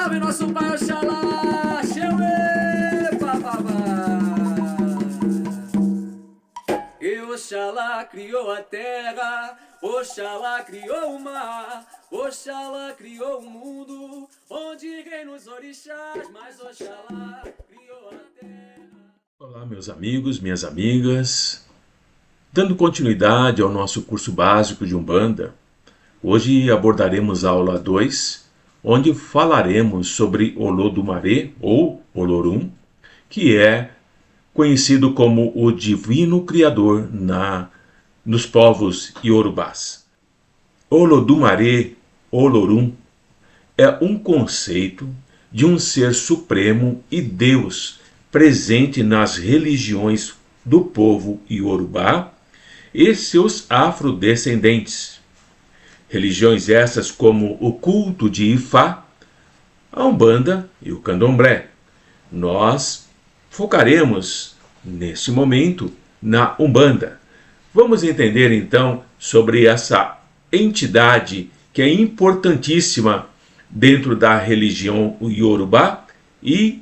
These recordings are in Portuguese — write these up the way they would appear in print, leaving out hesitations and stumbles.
salve nosso pai Oxalá, Xeuê, bababá. E Oxalá criou a terra, Oxalá criou o mar, Oxalá criou o mundo, onde reinam os orixás, mas Oxalá criou a terra. Olá, meus amigos, minhas amigas. Dando continuidade ao nosso curso básico de Umbanda, hoje abordaremos a aula 2, onde falaremos sobre Olodumaré, ou Olorum, que é conhecido como o Divino Criador nos povos iorubás. Olodumaré, Olorum, é um conceito de um ser supremo e Deus presente nas religiões do povo iorubá e seus afrodescendentes. Religiões essas como o culto de Ifá, a Umbanda e o Candomblé. Nós focaremos, neste momento, na Umbanda. Vamos entender então sobre essa entidade que é importantíssima dentro da religião iorubá e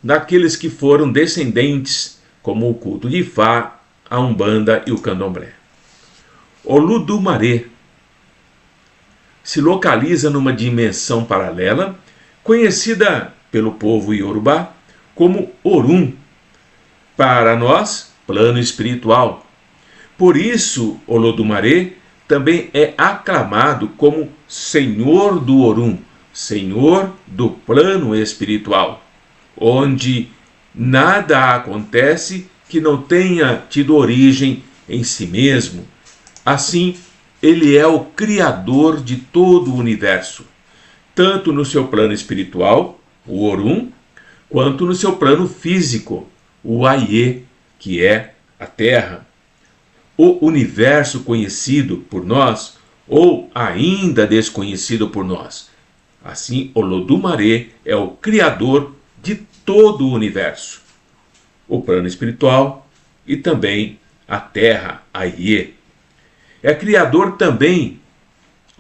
naqueles que foram descendentes, como o culto de Ifá, a Umbanda e o Candomblé. Olodumaré se localiza numa dimensão paralela, conhecida pelo povo iorubá como Orum, para nós, plano espiritual. Por isso, Olodumaré também é aclamado como Senhor do Orum, Senhor do plano espiritual, onde nada acontece que não tenha tido origem em si mesmo. Assim, ele é o criador de todo o universo, tanto no seu plano espiritual, o Orum, quanto no seu plano físico, o Aie, que é a Terra. O universo conhecido por nós, ou ainda desconhecido por nós. Assim, Olodumaré é o criador de todo o universo, o plano espiritual e também a Terra, Aie. É criador também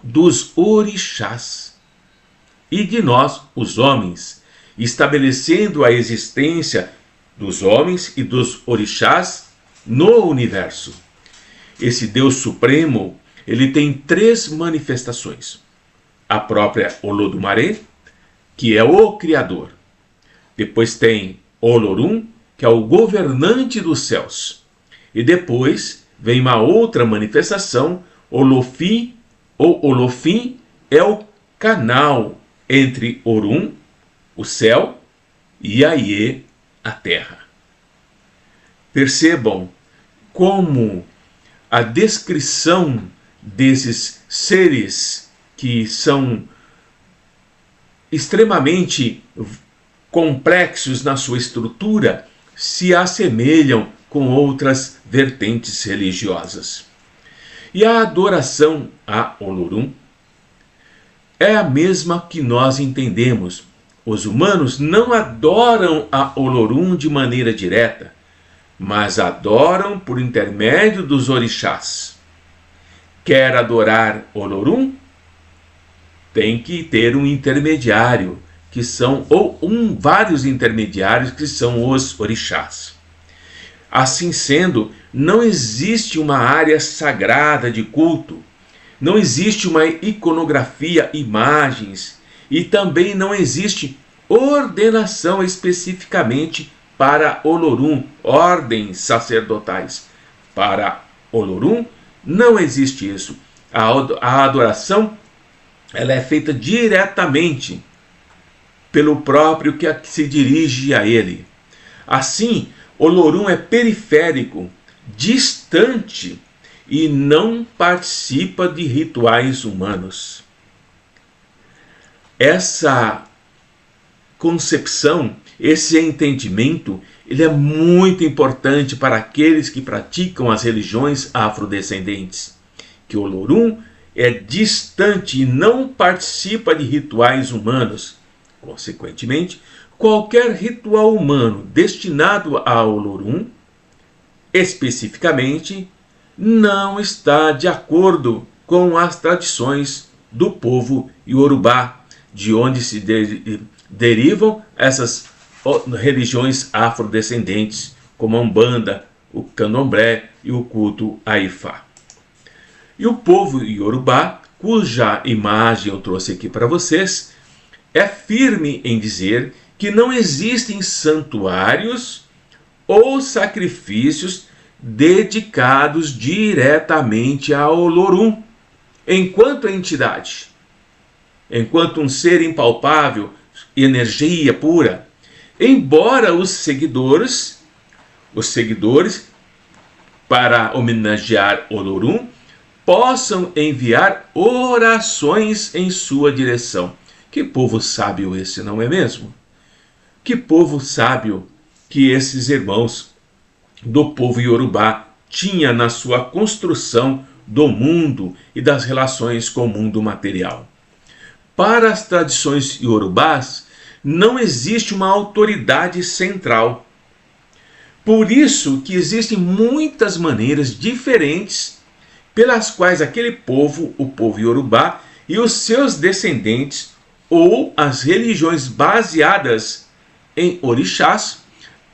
dos orixás e de nós, os homens, estabelecendo a existência dos homens e dos orixás no universo. Esse Deus Supremo, ele tem 3 manifestações. A própria Olodumaré, que é o Criador. Depois tem Olorum, que é o governante dos céus. E depois vem uma outra manifestação, Olofi, ou Olofim, é o canal entre Orum, o céu, e Aie, a terra. Percebam como a descrição desses seres que são extremamente complexos na sua estrutura se assemelham com outras vertentes religiosas. E a adoração a Olorum é a mesma que nós entendemos. Os humanos não adoram a Olorum de maneira direta, mas adoram por intermédio dos orixás. Quer adorar Olorum? Tem que ter um intermediário, que são vários intermediários, que são os orixás. Assim sendo, não existe uma área sagrada de culto, não existe uma iconografia, imagens, e também não existe ordenação especificamente para Olorum, ordens sacerdotais. Para Olorum não existe isso. A adoração ela é feita diretamente pelo próprio que se dirige a ele. Assim, Olorum é periférico, distante e não participa de rituais humanos. Essa concepção, esse entendimento, ele é muito importante para aqueles que praticam as religiões afrodescendentes, que Olorum é distante e não participa de rituais humanos. Consequentemente, qualquer ritual humano destinado a Olorum, especificamente, não está de acordo com as tradições do povo iorubá, de onde se derivam essas religiões afrodescendentes, como a Umbanda, o Candomblé e o culto a Ifá. E o povo Iorubá, cuja imagem eu trouxe aqui para vocês, é firme em dizer que não existem santuários ou sacrifícios dedicados diretamente a Olorum, enquanto entidade, enquanto um ser impalpável, energia pura. Embora os seguidores, para homenagear Olorum, possam enviar orações em sua direção. Que povo sábio esse, não é mesmo? Que povo sábio que esses irmãos do povo Iorubá tinha na sua construção do mundo e das relações com o mundo material. Para as tradições iorubás, não existe uma autoridade central. Por isso que existem muitas maneiras diferentes pelas quais aquele povo, o povo Iorubá, e os seus descendentes, ou as religiões baseadas em orixás,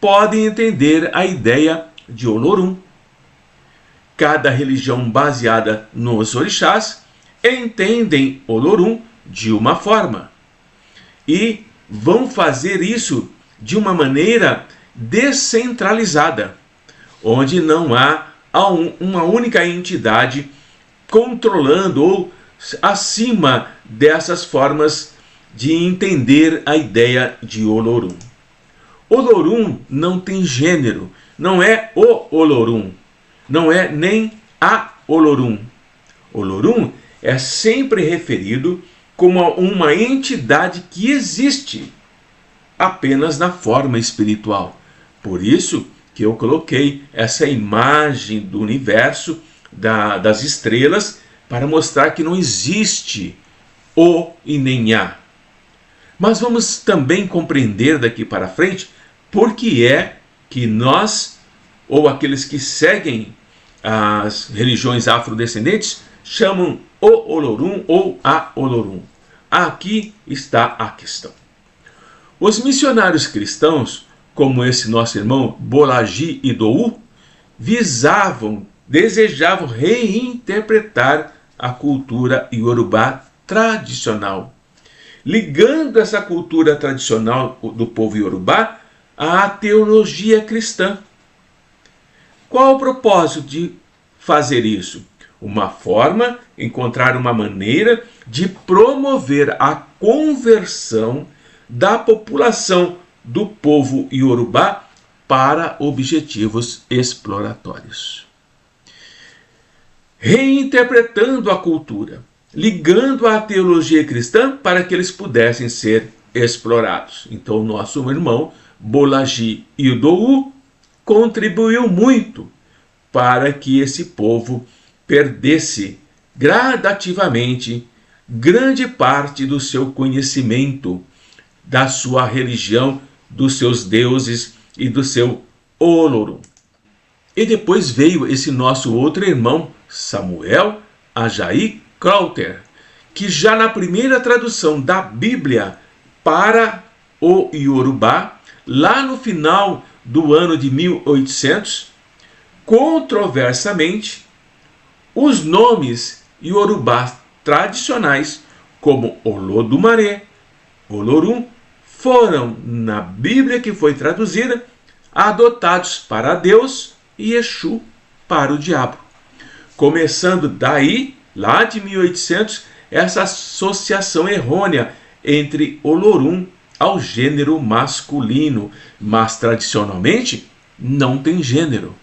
podem entender a ideia de Olorum. Cada religião baseada nos orixás entendem Olorum de uma forma e vão fazer isso de uma maneira descentralizada, onde não há uma única entidade controlando ou acima dessas formas de entender a ideia de Olorum. Olorum não tem gênero, não é o Olorum, não é nem a Olorum. Olorum é sempre referido como uma entidade que existe apenas na forma espiritual. Por isso que eu coloquei essa imagem do universo, das estrelas, para mostrar que não existe o e nem a. Mas vamos também compreender daqui para frente por que é que nós, ou aqueles que seguem as religiões afrodescendentes, chamam o Olorum ou a Olorum. Aqui está a questão. Os missionários cristãos, como esse nosso irmão Bolaji Idowu, desejavam reinterpretar a cultura iorubá tradicional, ligando essa cultura tradicional do povo iorubá à teologia cristã. Qual o propósito de fazer isso? Encontrar uma maneira de promover a conversão da população do povo iorubá para objetivos exploratórios. Reinterpretando a cultura, ligando à teologia cristã para que eles pudessem ser explorados. Então, o nosso irmão Bolaji Idowu contribuiu muito para que esse povo perdesse gradativamente grande parte do seu conhecimento, da sua religião, dos seus deuses e do seu Olorum. E depois veio esse nosso outro irmão, Samuel Ajayi Crowther, que já na primeira tradução da Bíblia para o Iorubá, lá no final do ano de 1800, controversamente, os nomes iorubás tradicionais, como Olodumare, Olorum, foram, na Bíblia que foi traduzida, adotados para Deus e Exu para o diabo. Começando daí, lá de 1800, essa associação errônea entre Olorum ao gênero masculino, mas tradicionalmente não tem gênero.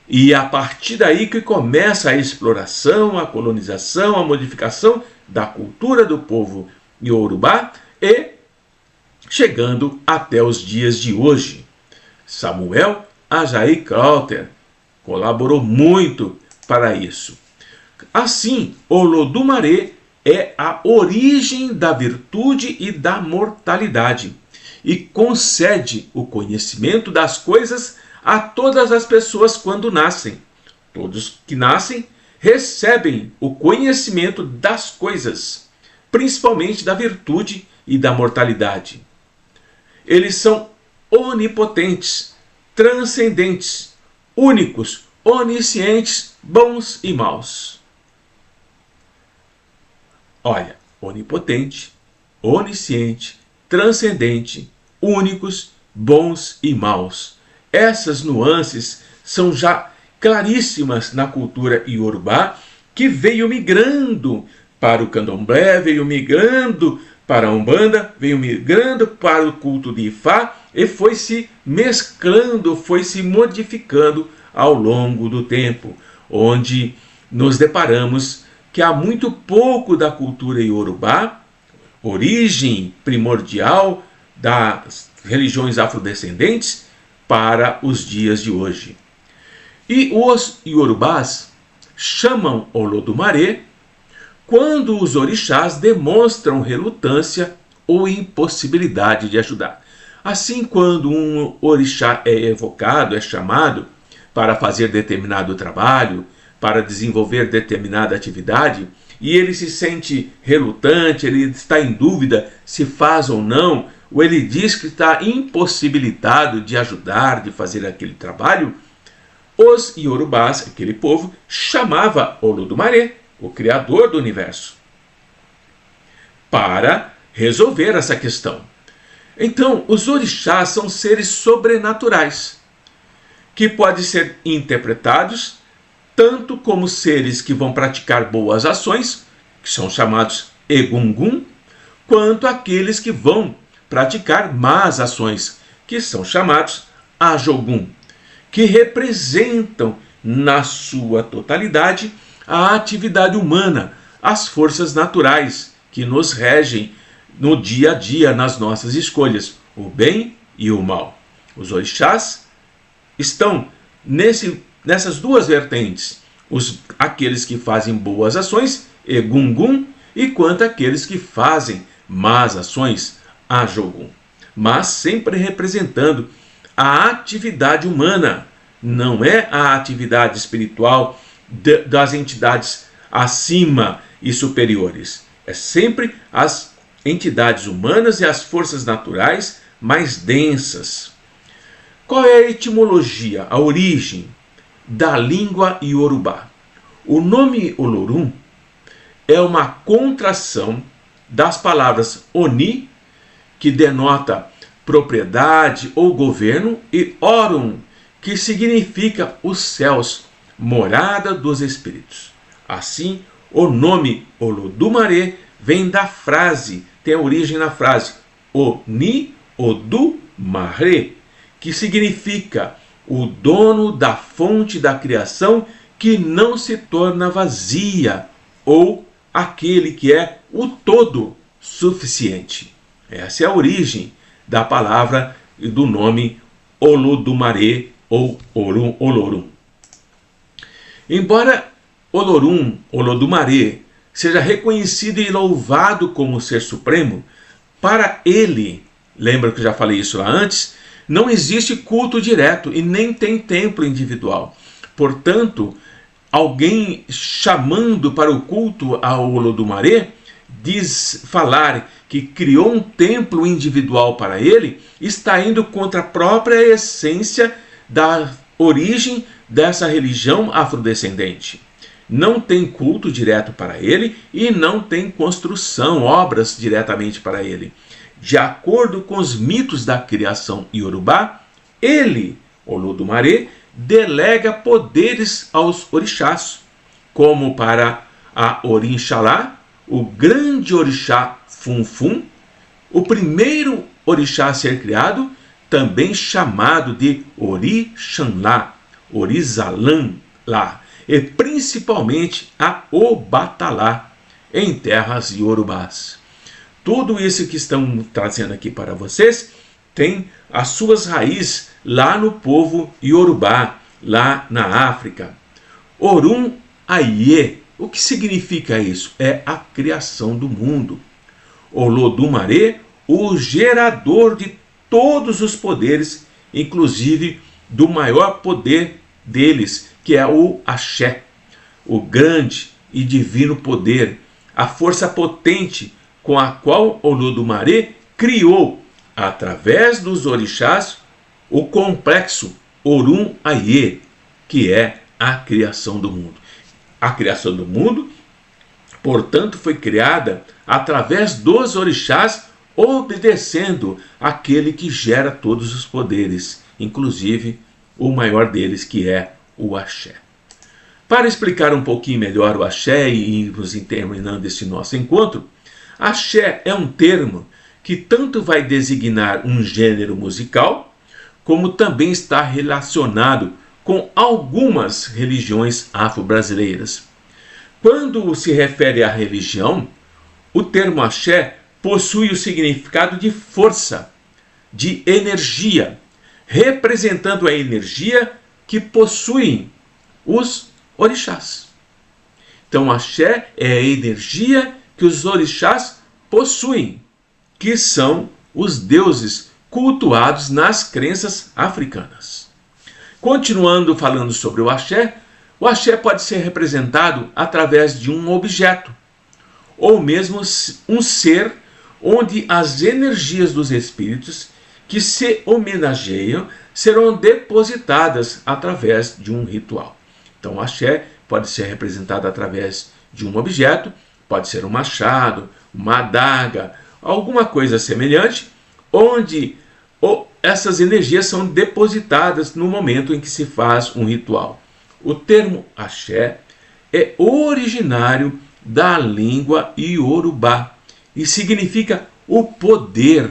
E é a partir daí que começa a exploração, a colonização, a modificação da cultura do povo iorubá e chegando até os dias de hoje. Samuel Ajayi Crowther colaborou muito para isso. Assim, Olodumare é a origem da virtude e da mortalidade e concede o conhecimento das coisas a todas as pessoas quando nascem. Todos que nascem recebem o conhecimento das coisas, principalmente da virtude e da mortalidade. Eles são onipotentes, transcendentes, únicos, oniscientes, bons e maus. Olha, onipotente, onisciente, transcendente, únicos, bons e maus. Essas nuances são já claríssimas na cultura iorubá, que veio migrando para o candomblé, veio migrando para a Umbanda, veio migrando para o culto de Ifá e foi se mesclando, foi se modificando ao longo do tempo, onde nos deparamos que há muito pouco da cultura iorubá, origem primordial das religiões afrodescendentes, para os dias de hoje. E os iorubás chamam Olodumare quando os orixás demonstram relutância ou impossibilidade de ajudar. Assim, quando um orixá é evocado, é chamado para fazer determinado trabalho, para desenvolver determinada atividade, e ele se sente relutante, ele está em dúvida se faz ou não, ou ele diz que está impossibilitado de ajudar, de fazer aquele trabalho, os iorubás, aquele povo, chamava Olodumare, o Criador do Universo, para resolver essa questão. Então, os orixás são seres sobrenaturais, que podem ser interpretados tanto como seres que vão praticar boas ações, que são chamados Egungun, quanto aqueles que vão praticar más ações, que são chamados Ajogun, que representam na sua totalidade a atividade humana, as forças naturais que nos regem no dia a dia nas nossas escolhas, o bem e o mal. Os orixás estão nessas duas vertentes, aqueles que fazem boas ações, Egungun, e quanto aqueles que fazem más ações, Ajogun, mas sempre representando a atividade humana, não é a atividade espiritual das entidades acima e superiores. É sempre as entidades humanas e as forças naturais mais densas. Qual é a etimologia, a origem da língua iorubá? O nome Olorum é uma contração das palavras Oni, que denota propriedade ou governo, e Orum, que significa os céus, morada dos espíritos. Assim, o nome Olodumare vem da frase, tem a origem na frase Oni Odumare, que significa o dono da fonte da criação que não se torna vazia, ou aquele que é o todo suficiente. Essa é a origem da palavra e do nome Olodumare ou Olorum. Embora Olodumare, seja reconhecido e louvado como ser supremo, para ele, lembra que eu já falei isso lá antes, não existe culto direto e nem tem templo individual. Portanto, alguém chamando para o culto a Olodumare, diz falar que criou um templo individual para ele, está indo contra a própria essência da origem dessa religião afrodescendente. Não tem culto direto para ele e não tem construção, obras diretamente para ele. De acordo com os mitos da criação iorubá, ele, Olodumare, delega poderes aos orixás, como para a Orinxalá, o grande orixá Funfun, o primeiro orixá a ser criado, também chamado de Orixanlá, Orizalanlá, e principalmente a Obatalá, em terras iorubás. Tudo isso que estamos trazendo aqui para vocês tem as suas raízes lá no povo iorubá, lá na África. Orum Aie, o que significa isso? É a criação do mundo. Olodumare, o gerador de todos os poderes, inclusive do maior poder deles, que é o Axé, o grande e divino poder, a força potente com a qual Olodumare criou, através dos orixás, o complexo Orum Aye, que é a criação do mundo. A criação do mundo, portanto, foi criada através dos orixás, obedecendo aquele que gera todos os poderes, inclusive o maior deles, que é o axé. Para explicar um pouquinho melhor o axé e irmos terminando esse nosso encontro, axé é um termo que tanto vai designar um gênero musical, como também está relacionado com algumas religiões afro-brasileiras. Quando se refere à religião, o termo axé possui o significado de força, de energia, representando a energia que possuem os orixás. Então, axé é a energia que os orixás possuem, que são os deuses cultuados nas crenças africanas. Continuando falando sobre o axé pode ser representado através de um objeto, ou mesmo um ser onde as energias dos espíritos que se homenageiam serão depositadas através de um ritual. Então, o axé pode ser representado através de um objeto, pode ser um machado, uma adaga, alguma coisa semelhante, onde essas energias são depositadas no momento em que se faz um ritual. O termo axé é originário da língua iorubá e significa o poder,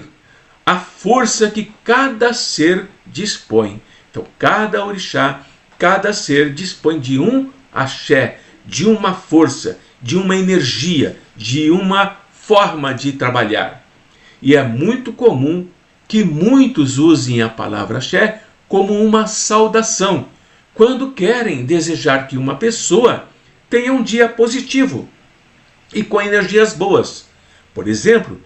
a força que cada ser dispõe. Então, cada orixá, cada ser dispõe de um axé, de uma força, de uma energia, de uma forma de trabalhar. E é muito comum que muitos usem a palavra axé como uma saudação, quando querem desejar que uma pessoa tenha um dia positivo e com energias boas. Por exemplo,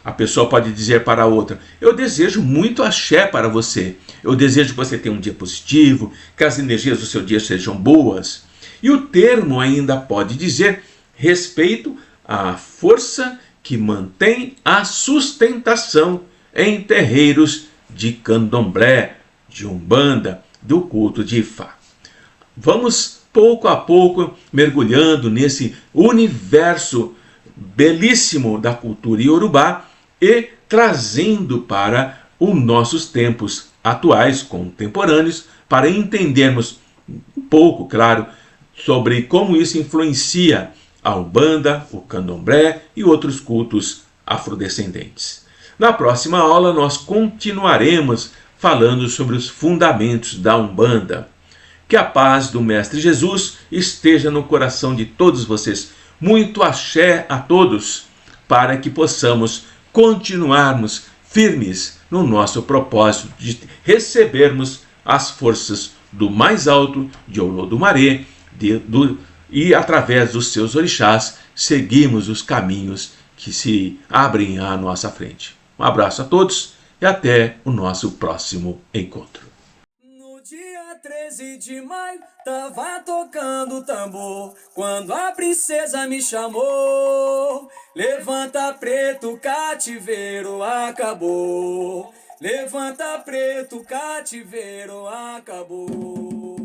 a pessoa pode dizer para a outra: eu desejo muito axé para você. Eu desejo que você tenha um dia positivo, que as energias do seu dia sejam boas. E o termo ainda pode dizer respeito à força que mantém a sustentação em terreiros de candomblé, de umbanda, do culto de Ifá. Vamos pouco a pouco mergulhando nesse universo belíssimo da cultura iorubá e trazendo para os nossos tempos atuais, contemporâneos, para entendermos um pouco, claro, sobre como isso influencia a umbanda, o candomblé e outros cultos afrodescendentes. Na próxima aula nós continuaremos falando sobre os fundamentos da umbanda. Que a paz do Mestre Jesus esteja no coração de todos vocês. Muito axé a todos, para que possamos continuarmos firmes no nosso propósito de recebermos as forças do mais alto, de Olodumare, e através dos seus orixás seguimos os caminhos que se abrem à nossa frente. Um abraço a todos e até o nosso próximo encontro. No dia 13 de maio, tava tocando tambor, quando a princesa me chamou. Levanta preto, cativeiro acabou. Levanta preto, cativeiro acabou.